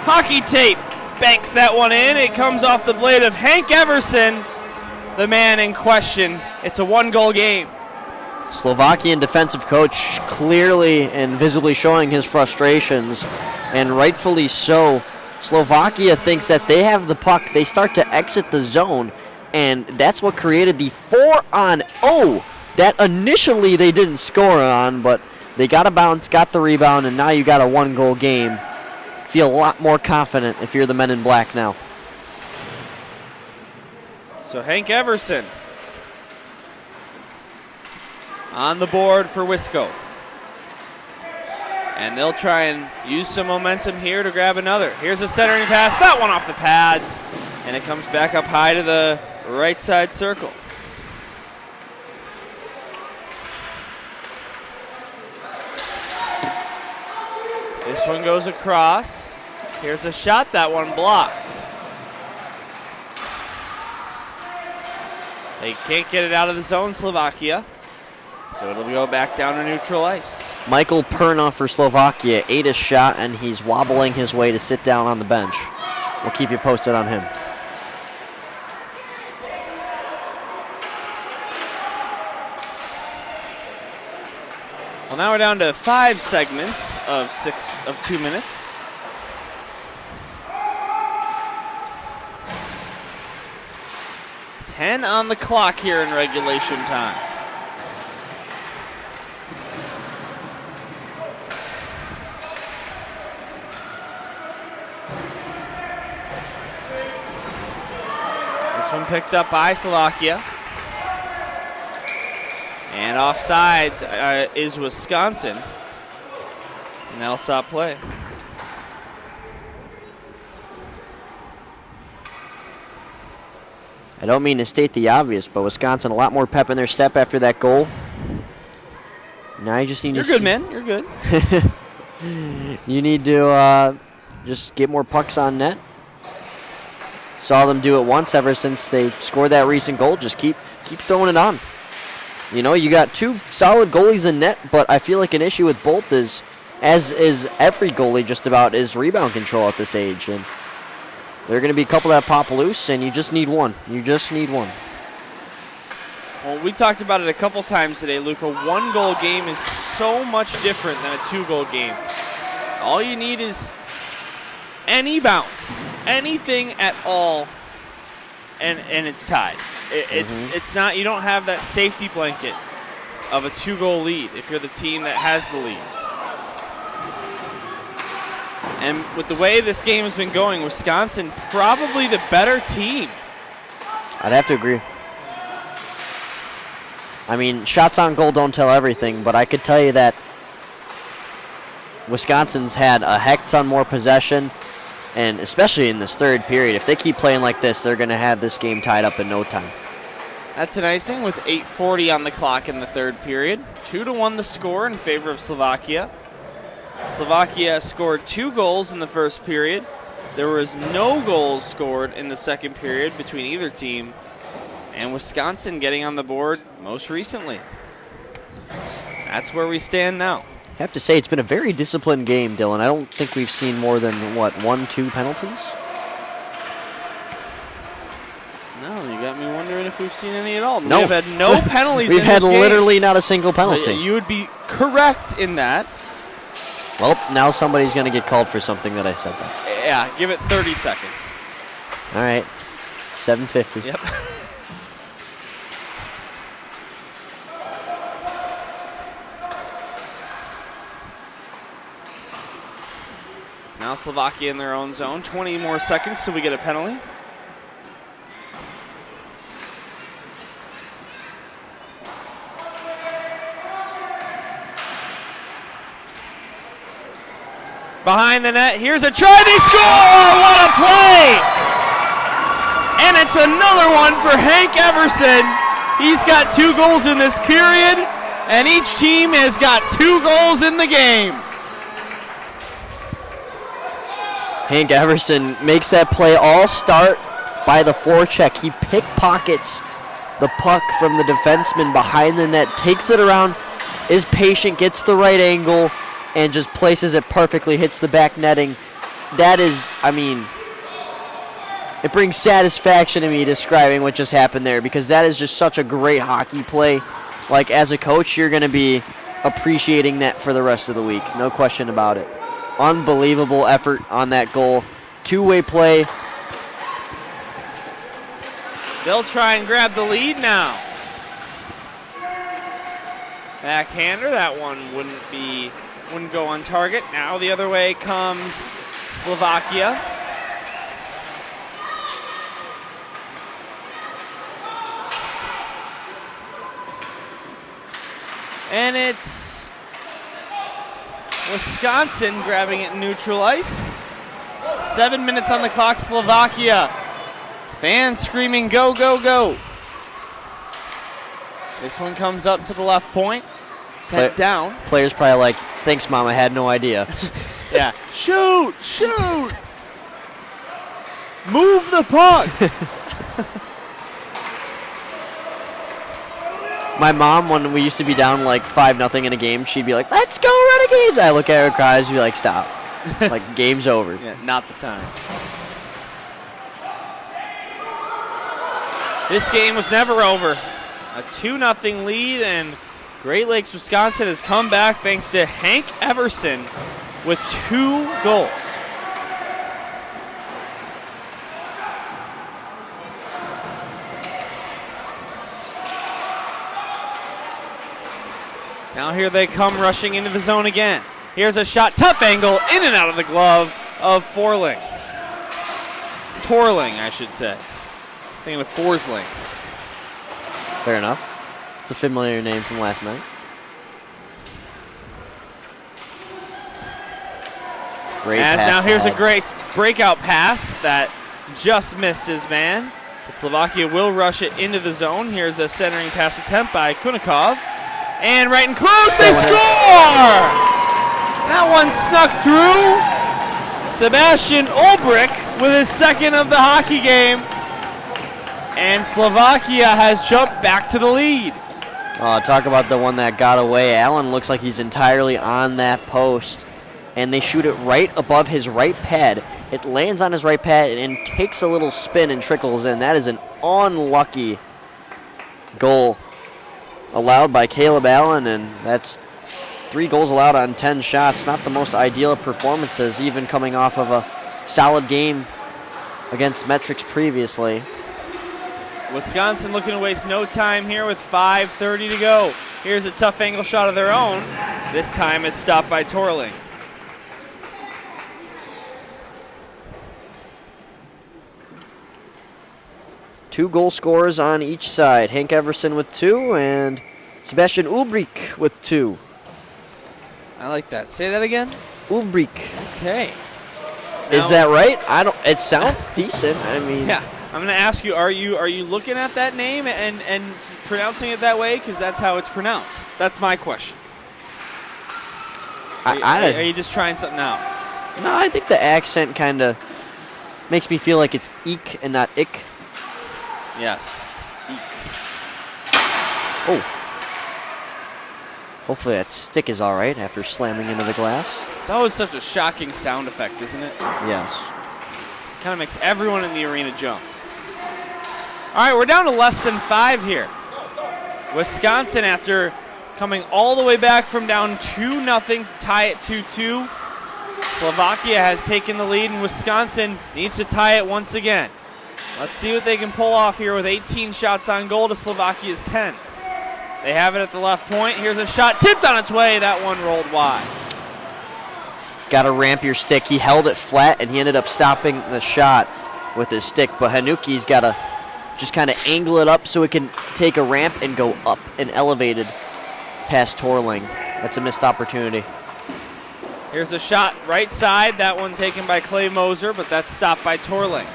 hockey tape banks that one in. It comes off the blade of Hank Everson, the man in question. It's a 1-goal game. Slovakian defensive coach clearly and visibly showing his frustrations, and rightfully so. Slovakia thinks that they have the puck. They start to exit the zone, and that's what created the 4-on-0 that initially they didn't score on, but they got a bounce, got the rebound, and now you got a 1-goal game. Feel a lot more confident if you're the men in black now. So Hank Everson on the board for Wisco. And they'll try and use some momentum here to grab another. Here's a centering pass. That one off the pads. And it comes back up high to the right side circle. This one goes across. Here's a shot. That one blocked. They can't get it out of the zone, Slovakia. So it'll go back down to neutral ice. Michael Perna for Slovakia ate a shot, and he's wobbling his way to sit down on the bench. We'll keep you posted on him. Well, now we're down to 5 segments of 2 minutes. $10 on the clock here in regulation time. This one picked up by Slovakia. And offsides is Wisconsin. And that'll stop play. I don't mean to state the obvious, but Wisconsin a lot more pep in their step after that goal. Now you just need You're to good, man. You're good. You need to just get more pucks on net. Saw them do it once ever since they scored that recent goal. Just keep throwing it on. You know, you got 2 solid goalies in net, but I feel like an issue with both is, as is every goalie just about, is rebound control at this age. And there are going to be a couple that pop loose, and you just need one. You just need one. Well, we talked about it a couple times today, Luke. A 1-goal game is so much different than a 2-goal game. All you need is any bounce, anything at all, and it's tied. It's not, you don't have that safety blanket of a 2-goal lead if you're the team that has the lead. And with the way this game has been going, Wisconsin probably the better team. I'd have to agree. I mean, shots on goal don't tell everything, but I could tell you that Wisconsin's had a heck ton more possession, and especially in this third period. If they keep playing like this, they're going to have this game tied up in no time. That's an icing with 8:40 on the clock in the third period. 2-1 the score in favor of Slovakia. Slovakia scored 2 goals in the first period. There was no goals scored in the second period between either team. And Wisconsin getting on the board most recently. That's where we stand now. I have to say, it's been a very disciplined game, Dylan. I don't think we've seen more than, 1-2 penalties? No, you got me wondering if we've seen any at all. No. We've had no penalties We've in had this game. literally not a single penalty. You would be correct in that. Well, now somebody's going to get called for something that I said that. Yeah, give it 30 seconds. All right, 7:50. Yep. Now Slovakia in their own zone. 20 more seconds till we get a penalty. Behind the net, here's a try, they score! What a play! And it's another one for Hank Everson. He's got 2 goals in this period, and each team has got 2 goals in the game. Hank Everson makes that play all start by the forecheck. He pickpockets the puck from the defenseman behind the net, takes it around, is patient, gets the right angle, and just places it perfectly, hits the back netting. That is, I mean, it brings satisfaction to me describing what just happened there, because that is just such a great hockey play. Like, as a coach, you're going to be appreciating that for the rest of the week. No question about it. Unbelievable effort on that goal. Two-way play. They'll try and grab the lead now. Backhander, that one wouldn't go on target. Now the other way comes Slovakia. And it's Wisconsin grabbing it in neutral ice. 7 minutes on the clock, Slovakia. Fans screaming, go, go, go. This one comes up to the left point. Sent down. Players probably like, thanks, Mom, I had no idea. Yeah. Shoot, shoot. Move the puck. My mom, when we used to be down like 5-0 in a game, she'd be like, let's go Renegades. I look at her, cries, be like, stop. Like, game's over. Yeah, not the time. This game was never over. A 2-0 lead, and Great Lakes, Wisconsin has come back thanks to Hank Everson with 2 goals. Now here they come rushing into the zone again. Here's a shot, tough angle, in and out of the glove of Torling, I should say. Thinking with Forsling. Fair enough. It's a familiar name from last night. Great As pass now here's ahead. a great breakout pass that just missed his man. But Slovakia will rush it into the zone. Here's a centering pass attempt by Kunikov. And right and close, they score! That one snuck through. Sebastian Ulbrich with his second of the hockey game. And Slovakia has jumped back to the lead. Talk about the one that got away. Allen looks like he's entirely on that post. And they shoot it right above his right pad. It lands on his right pad and takes a little spin and trickles in. That is an unlucky goal allowed by Caleb Allen, and that's 3 goals allowed on 10 shots. Not the most ideal of performances, even coming off of a solid game against Metrics previously. Wisconsin looking to waste no time here with 5:30 to go. Here's a tough angle shot of their own. This time it's stopped by Torling. Two goal scorers on each side. Hank Everson with 2 and Sebastian Ulbrich with 2. I like that. Say that again. Ulbrich. Okay. Is that right? I don't. It sounds decent. I mean, Yeah. I'm going to ask you, are you looking at that name and pronouncing it that way? Because that's how it's pronounced. That's my question. Are you just trying something out? No, I think the accent kind of makes me feel like it's eek and not ick. Yes. Eek. Oh. Hopefully that stick is all right after slamming into the glass. It's always such a shocking sound effect, isn't it? Yes. Kind of makes everyone in the arena jump. All right, we're down to less than 5 here. Wisconsin, after coming all the way back from down 2-0 to tie it 2-2, Slovakia has taken the lead, and Wisconsin needs to tie it once again. Let's see what they can pull off here with 18 shots on goal to Slovakia's 10. They have it at the left point. Here's a shot tipped on its way. That one rolled wide. got to ramp your stick. He held it flat, and he ended up stopping the shot with his stick. But Hanuki's got to just kind of angle it up so it can take a ramp and go up and elevated past Torling. That's a missed opportunity. Here's a shot right side. That one taken by Clay Moser, but that's stopped by Torling.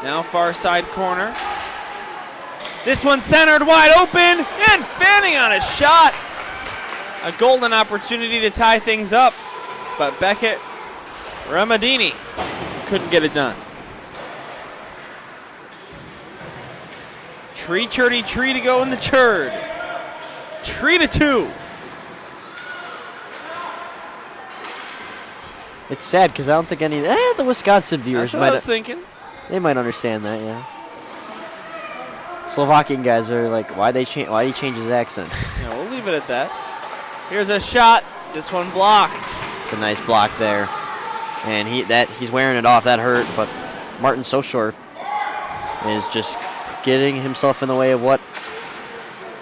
Now far side corner. This one centered wide open, and Fanning on a shot. A golden opportunity to tie things up, but Beckett Ramadini couldn't get it done. Tree to go in the churd. 3-2. It's sad because I don't think any the Wisconsin viewers That's what I was thinking. They might understand that, yeah. Slovakian guys are like, why do you change his accent? Yeah, we'll leave it at that. Here's a shot. This one blocked. It's a nice block there. And he's wearing it off. That hurt, but Martin Soshore is just getting himself in the way of what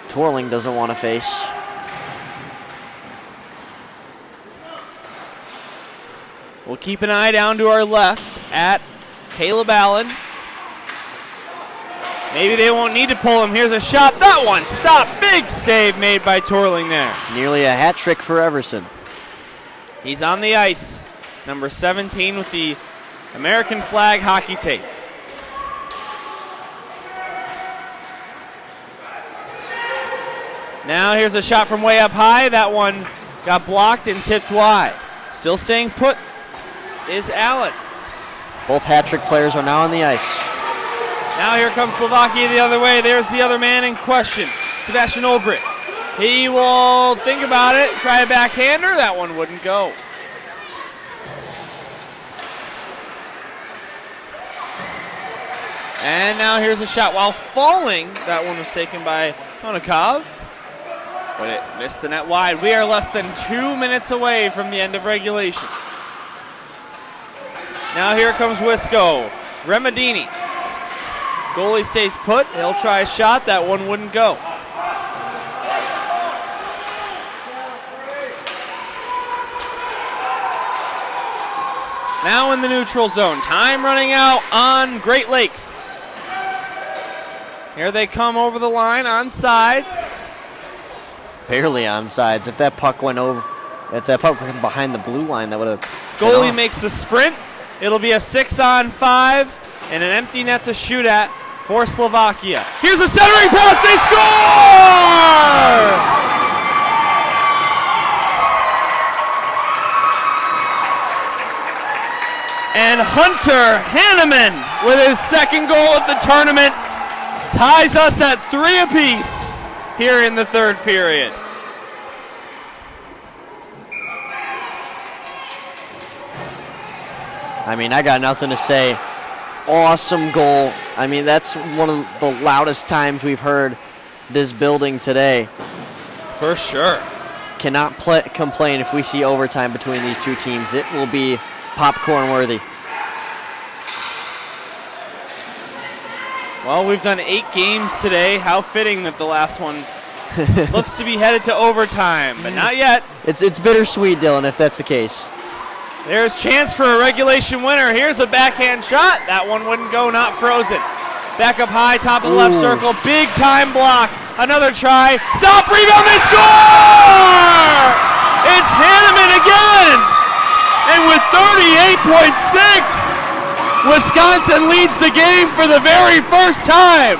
Torling doesn't want to face. We'll keep an eye down to our left at Caleb Allen. Maybe they won't need to pull him. Here's a shot. That one stopped. Big save made by Torling there. Nearly a hat trick for Everson. He's on the ice. Number 17 with the American flag hockey tape. Now here's a shot from way up high. That one got blocked and tipped wide. Still staying put is Allen. Both hat trick players are now on the ice. Now here comes Slovakia the other way. There's the other man in question, Sebastian Olbrich. He will think about it, try a backhander. That one wouldn't go. And now here's a shot while falling. That one was taken by Honikov, but it missed the net wide. We are less than 2 minutes away from the end of regulation. Now here comes Wisco. Ramadini. Goalie stays put. He'll try a shot. That one wouldn't go. Now in the neutral zone. Time running out on Great Lakes. Here they come over the line on sides. Barely on sides. If that puck went behind the blue line, that would have. Goalie makes the sprint. It'll be a 6-on-5 and an empty net to shoot at for Slovakia. Here's a centering pass. They score! And Hunter Hanneman, with his second goal of the tournament, ties us at 3 apiece here in the third period. I mean, I got nothing to say. Awesome goal. I mean, that's one of the loudest times we've heard this building today. For sure. Cannot complain if we see overtime between these two teams. It will be popcorn worthy. Well, we've done 8 games today. How fitting that the last one looks to be headed to overtime, but not yet. It's bittersweet, Dylan, if that's the case. There's chance for a regulation winner. Here's a backhand shot. That one wouldn't go, not frozen. Back up high, top of the left circle. Big time block. Another try. Stop, rebound, they score! It's Hanneman again! And with 38.6, Wisconsin leads the game for the very first time.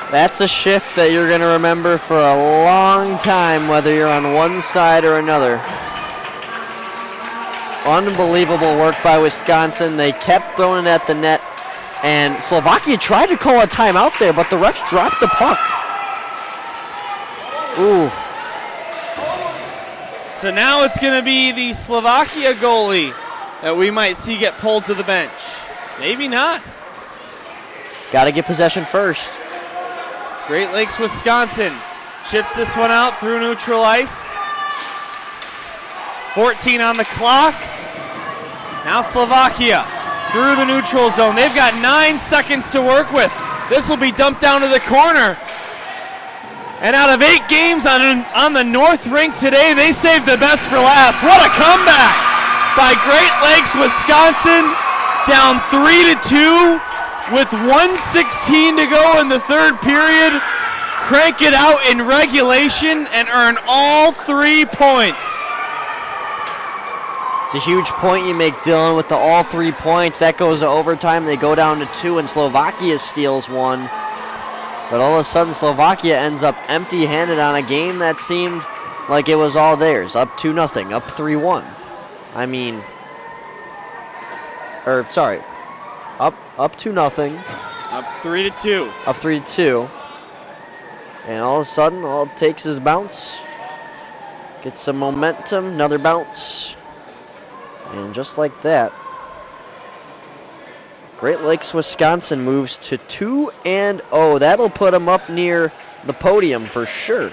That's a shift that you're going to remember for a long time, whether you're on one side or another. Unbelievable work by Wisconsin. They kept throwing it at the net, and Slovakia tried to call a timeout there, but the refs dropped the puck. Ooh. So now it's going to be the Slovakia goalie that we might see get pulled to the bench. Maybe not. Got to get possession first. Great Lakes, Wisconsin chips this one out through neutral ice. 14 on the clock. Now Slovakia through the neutral zone. They've got 9 seconds to work with. This will be dumped down to the corner. And out of 8 games on the North Rink today, they saved the best for last. What a comeback by Great Lakes, Wisconsin, down 3-2 with 1:16 to go in the third period. Crank it out in regulation and earn all 3 points. It's a huge point you make, Dylan, with the all 3 points. That goes to overtime. They go down to 2, and Slovakia steals 1. But all of a sudden, Slovakia ends up empty-handed on a game that seemed like it was all theirs. Up 2-0, up 3-1. I mean, up 2-0. Up 3-2. Up 3-2. And all of a sudden, all it takes is bounce. Get some momentum, another bounce. And just like that, Great Lakes, Wisconsin moves to 2-0. That'll put them up near the podium for sure.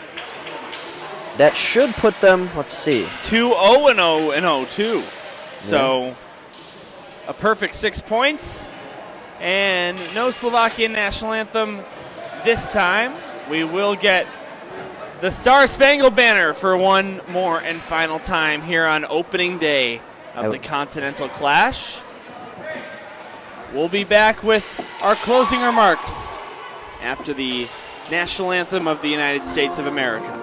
That should put them, let's see. 2-0-0 too. So a perfect 6 points. And no Slovakian national anthem this time. We will get the Star Spangled Banner for one more and final time here on opening day of the Continental Clash. We'll be back with our closing remarks after the national anthem of the United States of America.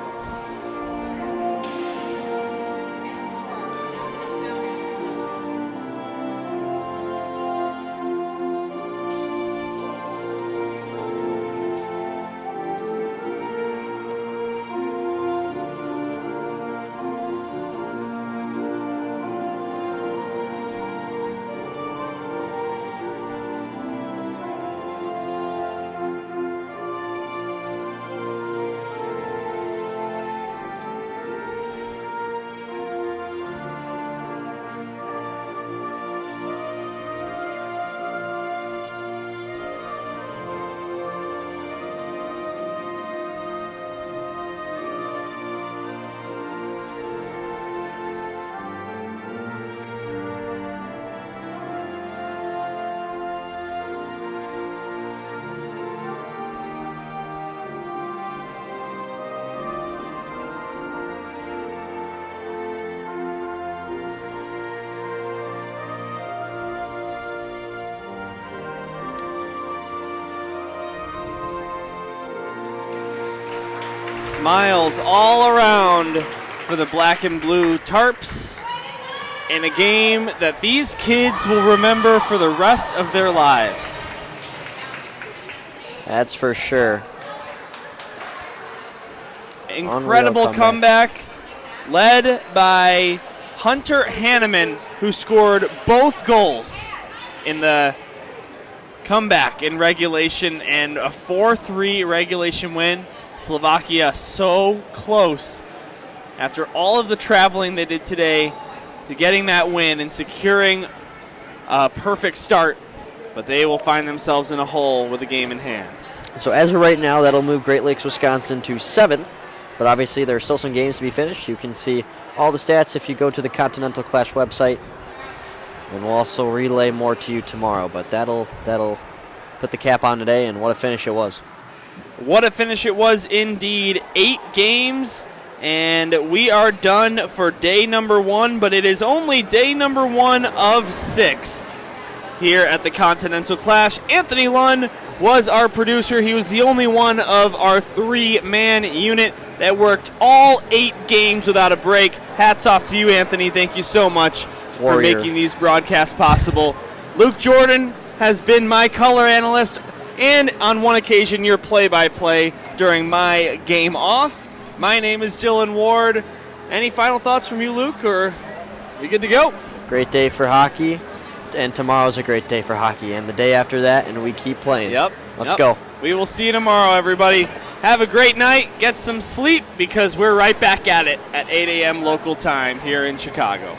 Smiles all around for the black and blue Tarps in a game that these kids will remember for the rest of their lives. That's for sure. Incredible comeback led by Hunter Hanneman, who scored both goals in the comeback in regulation and a 4-3 regulation win. Slovakia so close after all of the traveling they did today to getting that win and securing a perfect start, but they will find themselves in a hole with a game in hand. So as of right now, that'll move Great Lakes, Wisconsin to 7th, but obviously there are still some games to be finished. You can see all the stats if you go to the Continental Clash website, and we'll also relay more to you tomorrow, but that'll put the cap on today, and what a finish it was. What a finish it was indeed. 8 games, and we are done for day number 1, but it is only day number 1 of 6 here at the Continental Clash. Anthony Lund was our producer. He was the only one of our 3-man unit that worked all 8 games without a break. Hats off to you, Anthony. Thank you so much for making these broadcasts possible. Luke Jordan has been my color analyst, and on one occasion your play-by-play during my game off. My name is Dylan Ward. Any final thoughts from you, Luke, or are you good to go? Great day for hockey, and tomorrow's a great day for hockey, and the day after that, and we keep playing. Yep. Let's go. We will see you tomorrow, everybody. Have a great night. Get some sleep, because we're right back at it at 8 a.m. local time here in Chicago.